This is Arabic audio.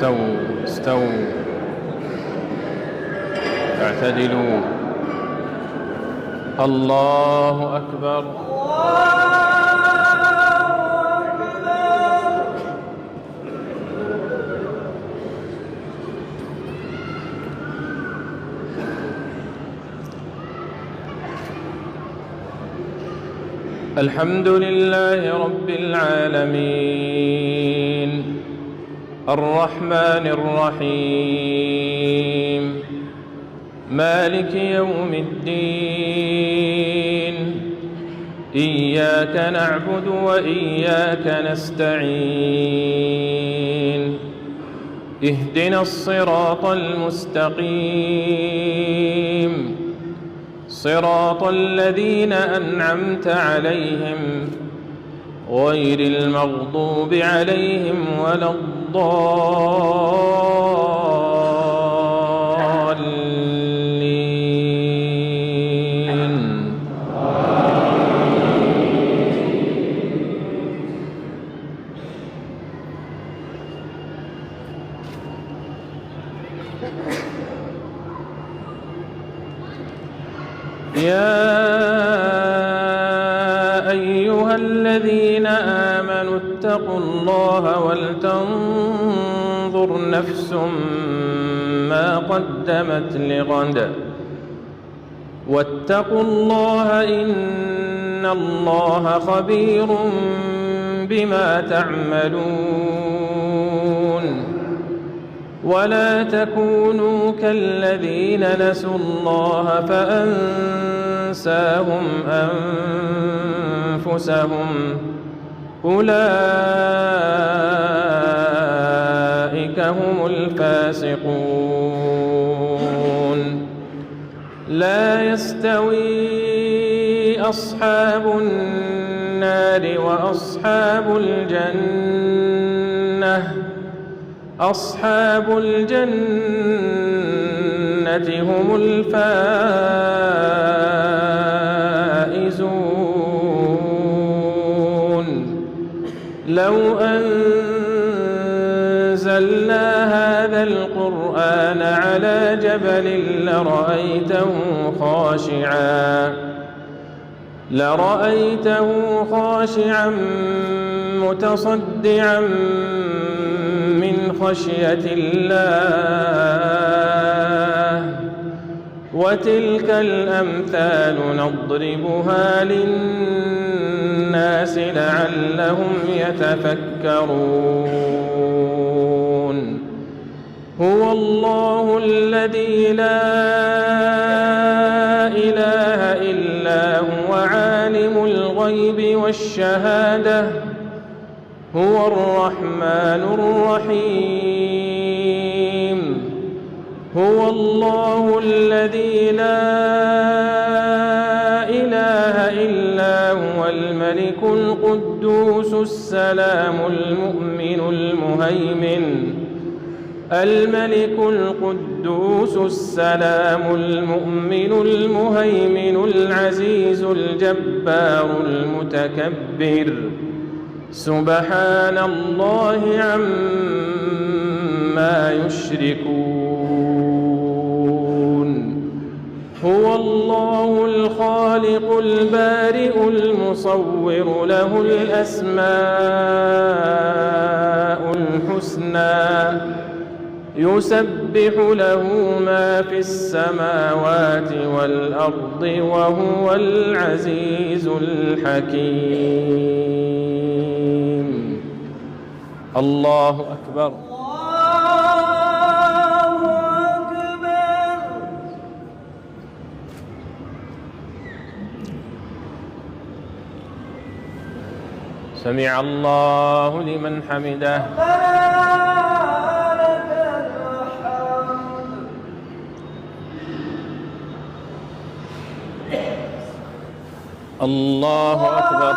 استووا اعتدلوا. الله أكبر. الحمد لله رب العالمين الرحمن الرحيم مالك يوم الدين إياك نعبد وإياك نستعين اهدنا الصراط المستقيم صراط الذين أنعمت عليهم غير المغضوب عليهم ولا الضالين. يا أيها الذين آمنوا اتقوا الله ولتنظر نفس ما قدمت لغد واتقوا الله إن الله خبير بما تعملون. ولا تكونوا كالذين نسوا الله فأنساهم أنفسهم أولئك هم الفاسقون. لا يستوي أصحاب النار وأصحاب الجنة أصحاب الجنة هم الفائزون. لو أنزلنا هذا القرآن على جبل لرأيته خاشعا متصدعا من خشية الله. وتلك الأمثال نضربها للناس لعلهم يتفكرون. هو الله الذي لا إله إلا هو عالم الغيب والشهادة هو الرحمن الرحيم. هو الله الذي لا إله إلا هو الملك القدوس السلام المؤمن المهيمن العزيز الجبار المتكبر. سبحان الله عما يشركون. هو الله الخالق البارئ المصور له الأسماء الحسنى يسبح له ما في السماوات والأرض وهو العزيز الحكيم. الله أكبر. سمع الله لمن حمده. الله أكبر.